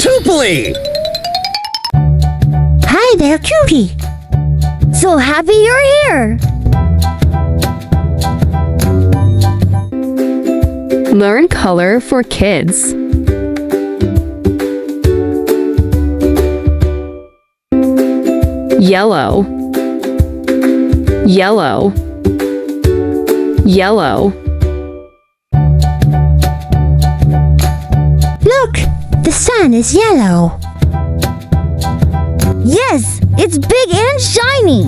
Toopoli! Hi there, cutie. So happy you're here! Learn color for kids. Yellow, yellow, yellow. Look, the sun is yellow. Yes, it's big and shiny!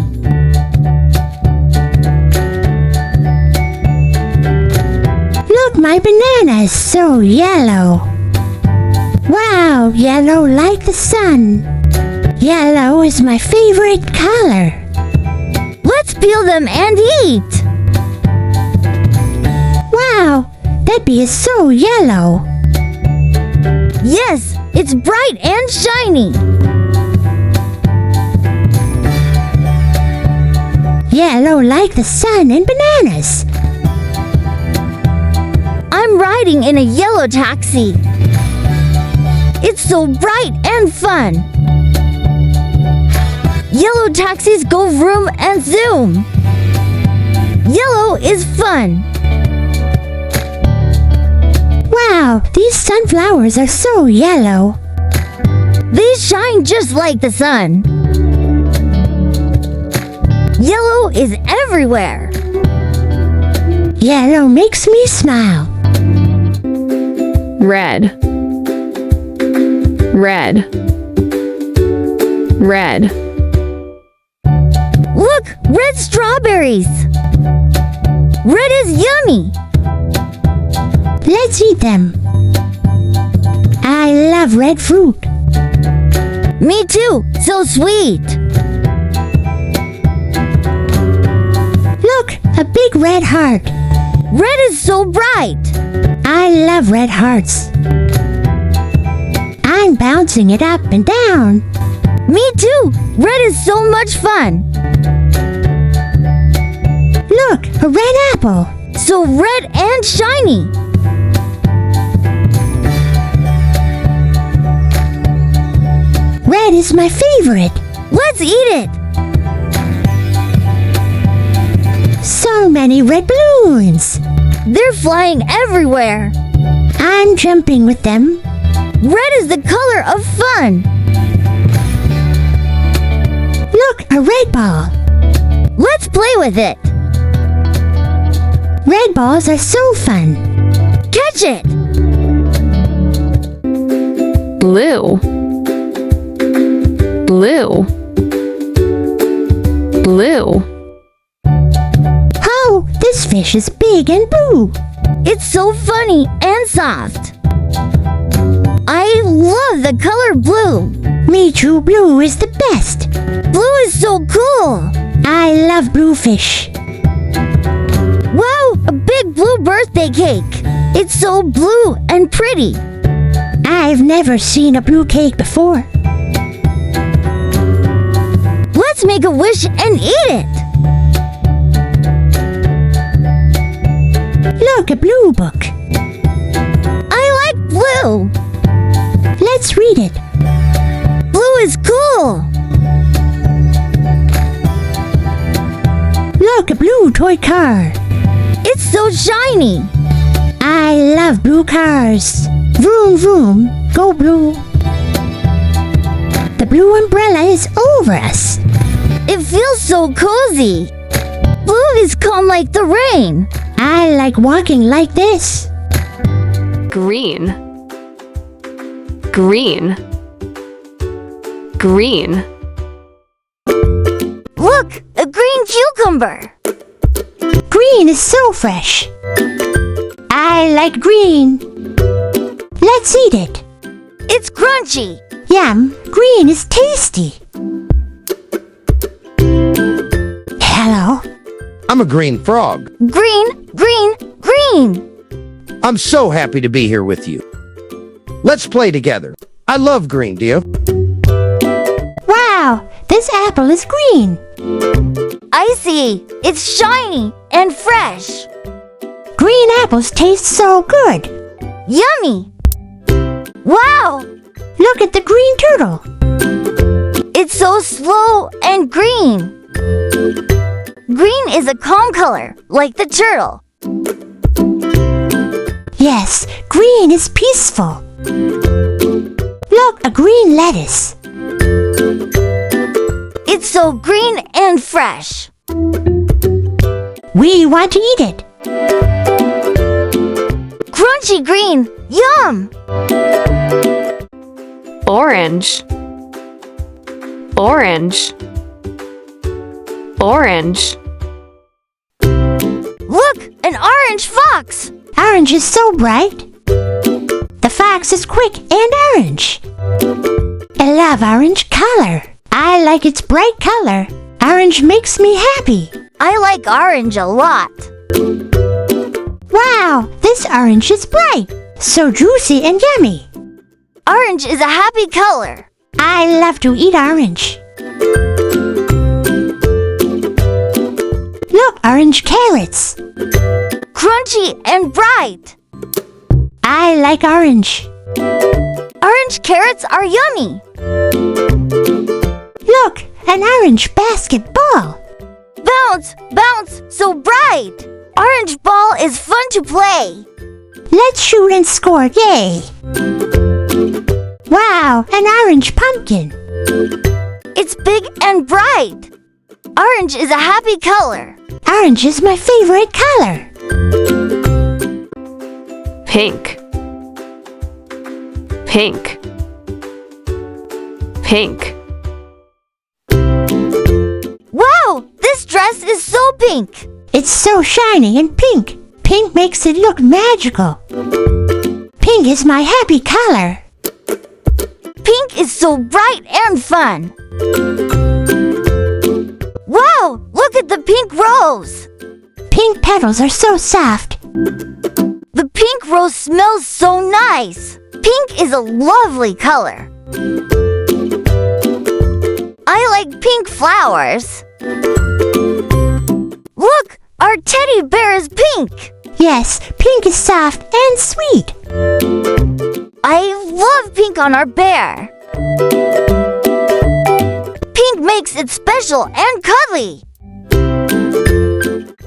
Look, my banana is so yellow. Wow, yellow like the sun. Yellow is my favorite color. Let's peel them and eat! Wow, that bee is so yellow. Yes, it's bright and shiny! Yellow like the sun and bananas. I'm riding in a yellow taxi. It's so bright and fun. Yellow taxis go vroom and zoom. Yellow is fun. Wow, these sunflowers are so yellow. They shine just like the sun. Yellow is everywhere. Yellow makes me smile. Red, red, red. Look, red strawberries. Red is yummy. Let's eat them. I love red fruit. Me too, so sweet. Look, a big red heart. Red is so bright. I love red hearts. I'm bouncing it up and down. Me too. Red is so much fun. Look, a red apple. So red and shiny. Red is my favorite. Let's eat it. So many red balloons. They're flying everywhere. I'm jumping with them. Red is the color of fun. Look, a red ball. Let's play with it. Red balls are so fun. Catch it. Blue, blue, blue. Oh, this fish is big and blue. It's so funny and soft. I love the color blue. Me too, blue is the best. Blue is so cool. I love blue fish. Wow, a big blue birthday cake. It's so blue and pretty. I've never seen a blue cake before. Let's make a wish and eat it. Look, a blue book. I like blue. Let's read it. Blue is cool. Look, a blue toy car. It's so shiny. I love blue cars. Vroom, vroom, go blue. The blue umbrella is over us. It feels so cozy. Blue is calm like the rain. I like walking like this. Green, green, green. Look, a green cucumber. Green is so fresh. I like green. Let's eat it. It's crunchy. Yum, green is tasty. Hello? I'm a green frog. Green, green, green. I'm so happy to be here with you. Let's play together. I love green, dear. Wow, this apple is green. I see. It's shiny and fresh. Green apples taste so good. Yummy! Wow! Look at the green turtle. It's so slow and green. Green is a calm color, like the turtle. Yes, green is peaceful. Look, a green lettuce. It's so green and fresh. We want to eat it. Crunchy green! Yum! Orange. Orange. Orange. Look, an orange fox! Orange is so bright. The fox is quick and orange. I love orange color. I like its bright color. Orange makes me happy. I like orange a lot. Wow, this orange is bright. So juicy and yummy. Orange is a happy color. I love to eat orange. Look, orange carrots. Crunchy and bright. I like orange. Orange carrots are yummy. Look, an orange basketball. Bounce, bounce, so bright. Orange ball is fun to play. Let's shoot and score, yay! Wow, an orange pumpkin. It's big and bright. Orange is a happy color. Orange is my favorite color. Pink. Pink. Pink. Wow, this dress is so pink. It's so shiny and pink. Pink makes it look magical. Pink is my happy color. Pink is so bright and fun. Wow, look at the pink rose. Pink petals are so soft. The pink rose smells so nice. Pink is a lovely color. I like pink flowers. Look, our teddy bear is pink. Yes, pink is soft and sweet. I love pink on our bear. Pink makes it special and cuddly.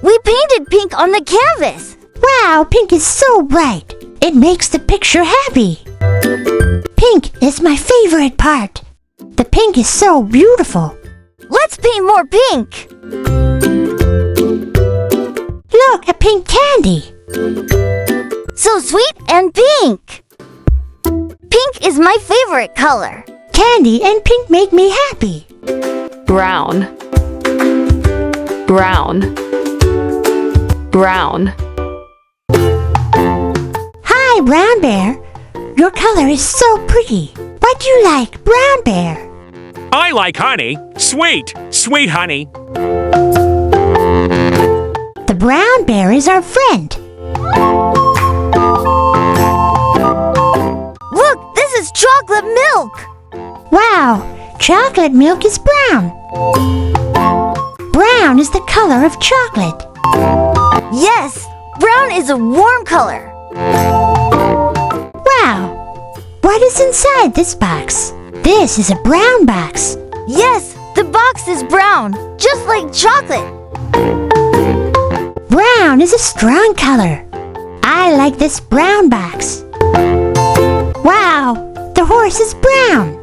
We painted pink on the canvas. Wow, pink is so bright. It makes the picture happy. Pink is my favorite part. The pink is so beautiful. Let's paint more pink. Look, a pink candy. So sweet and pink. Pink is my favorite color. Candy and pink make me happy. Brown. Brown. Brown. Hi, Brown Bear. Your color is so pretty. What do you like, Brown Bear? I like honey. Sweet, sweet honey. The brown bear is our friend. Look, this is chocolate milk. Wow, chocolate milk is brown. Brown is the color of chocolate. Yes, brown is a warm color. Wow, what is inside this box? This is a brown box. Yes, the box is brown, just like chocolate. Brown is a strong color. I like this brown box. Wow, the horse is brown.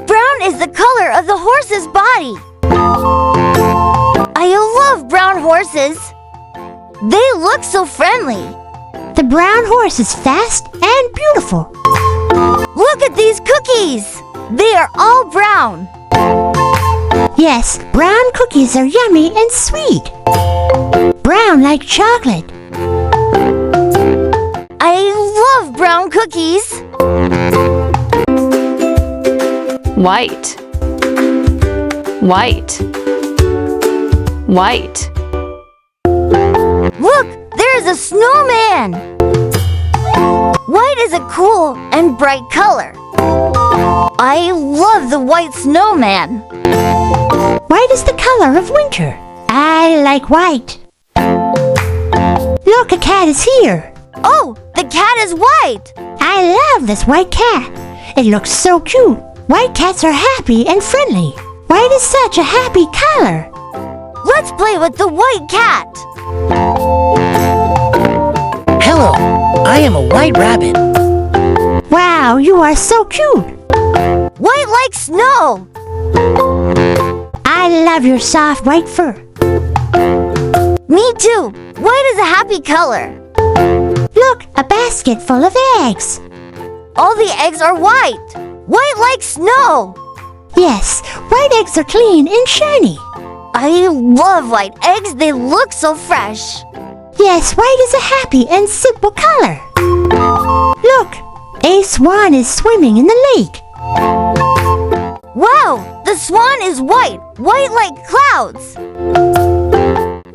Brown is the color of the horse's body. I love brown horses. They look so friendly. The brown horse is fast and beautiful. Look at these cookies. They are all brown. Yes, brown cookies are yummy and sweet. Brown like chocolate. I love brown cookies. White. White. White. Look, there is a snowman. White is a cool and bright color. I love the white snowman. White is the color of winter. I like white. Look, Look, a cat is here. Oh, the cat is white. I love this white cat. It looks so cute. White cats are happy and friendly. White is such a happy color. Let's play with the white cat. Hello, I am a white rabbit. Wow, you are so cute. White like snow. I love your soft white fur. Me too. White is a happy color. Look, a basket full of eggs. All the eggs are white. White like snow. Yes, white eggs are clean and shiny. I love white eggs. They look so fresh. Yes, white is a happy and simple color. Look, a swan is swimming in the lake. Wow, the swan is white. White like clouds.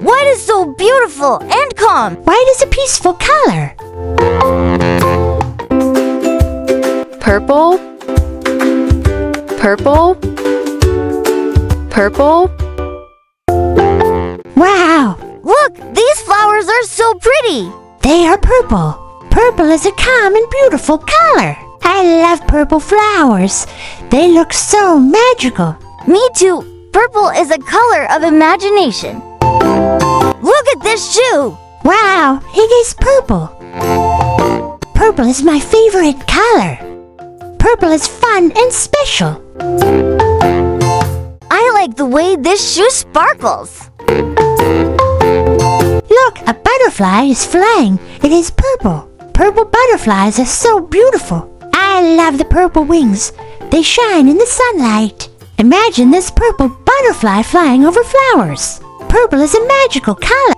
White is so beautiful and calm. White is a peaceful color. Purple. Purple. Purple. Wow, Look, these flowers are so pretty. they are purple. Purple is a calm and beautiful color. I love purple flowers. They look so magical. Me too. Purple is a color of imagination. Look at this shoe. Wow, it is purple. Purple is my favorite color. Purple is fun and special. I like the way this shoe sparkles. Look, a butterfly is flying. It is purple. Purple butterflies are so beautiful. I love the purple wings. They shine in the sunlight. Imagine this purple butterfly flying over flowers. Purple is a magical color.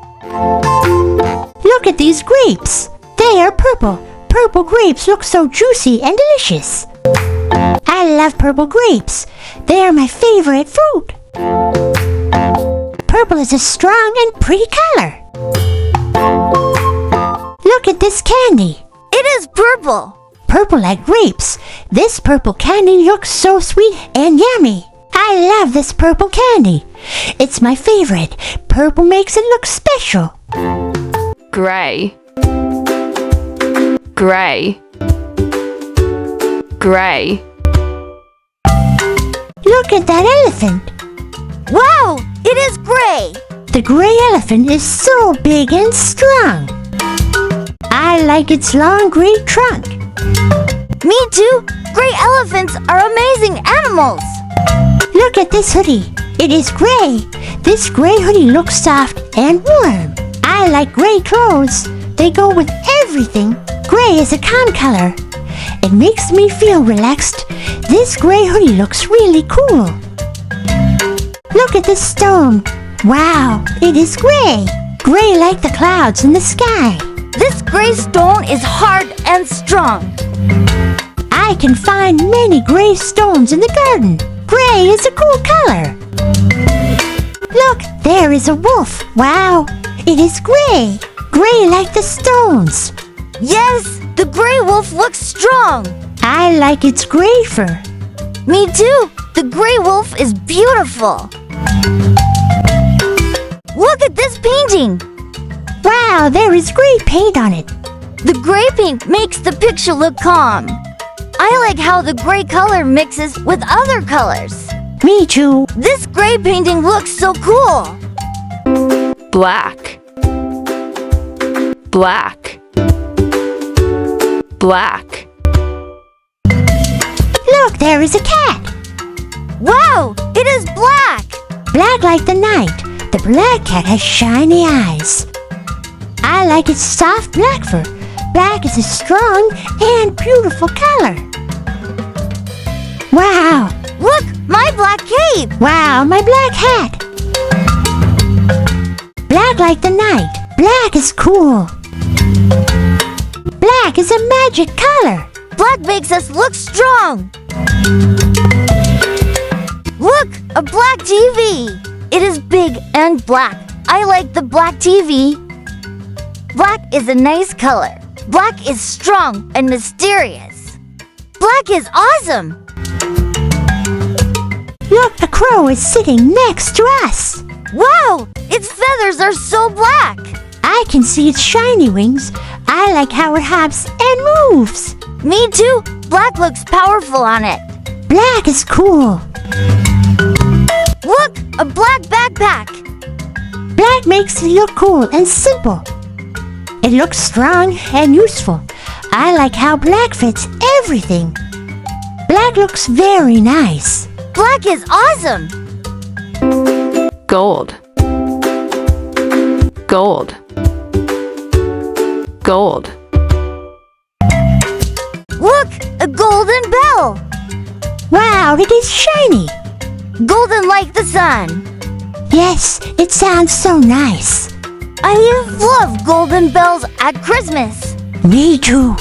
Look at these grapes. They are purple. Purple grapes look so juicy and delicious. I love purple grapes. They are my favorite fruit. Purple is a strong and pretty color. Look at this candy. It is purple. Purple like grapes. This purple candy looks so sweet and yummy. I love this purple candy. It's my favorite. Purple makes it look special. Gray. Gray. Gray. Look at that elephant. Wow, it is gray. The gray elephant is so big and strong. I like its long gray trunk. Me too. Gray elephants are amazing animals. Look at this hoodie. It is gray. This gray hoodie looks soft and warm. I like gray clothes. They go with everything. Gray is a calm color. It makes me feel relaxed. This gray hoodie looks really cool. Look at this stone. Wow, it is gray. Gray like the clouds in the sky. This gray stone is hard and strong. I can find many gray stones in the garden. Gray is a cool color. Look, there is a wolf. Wow, it is gray. Gray like the stones. Yes, the gray wolf looks strong. I like its gray fur. Me too. The gray wolf is beautiful. Look at this painting. Wow, there is gray paint on it. The gray paint makes the picture look calm. I like how the gray color mixes with other colors. Me too. This gray painting looks so cool. Black. Black. Black. Look, there is a cat. Wow, it is black. Black like the night. The black cat has shiny eyes. I like its soft black fur. Black is a strong and beautiful color. Wow. Look, my black cape. Wow, my black hat. Black like the night. Black is cool. Black is a magic color. Black makes us look strong. Look, a black TV. It is big and black. I like the black TV. Black is a nice color. Black is strong and mysterious. Black is awesome. Look, a crow is sitting next to us. Wow, its feathers are so black. I can see its shiny wings. I like how it hops and moves. Me too. Black looks powerful on it. Black is cool. Look, a black backpack. Black makes it look cool and simple. It looks strong and useful. I like how black fits everything. Black looks very nice. Black is awesome. Gold. Gold. Gold. Look, a golden bell. Wow, it is shiny. Golden like the sun. Yes, it sounds so nice. I love golden bells at Christmas. Me too.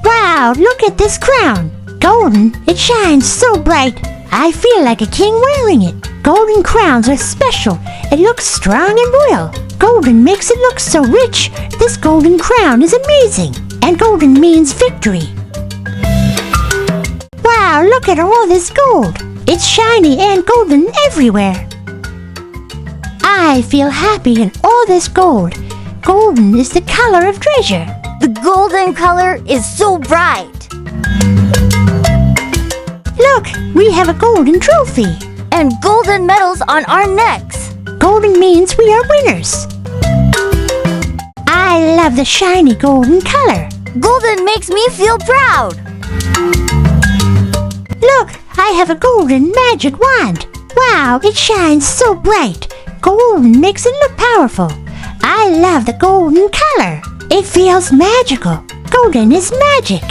Wow, look at this crown. Golden, it shines so bright. I feel like a king wearing it. Golden crowns are special. It looks strong and royal. Golden makes it look so rich. This golden crown is amazing. And golden means victory. Wow, look at all this gold. It's shiny and golden everywhere. I feel happy in all this gold. Golden is the color of treasure. The golden color is so bright. Look, we have a golden trophy. And golden medals on our necks. Golden means we are winners. I love the shiny golden color. Golden makes me feel proud. Look, I have a golden magic wand. Wow, it shines so bright. Golden makes it look powerful. I love the golden color. It feels magical. Golden is magic.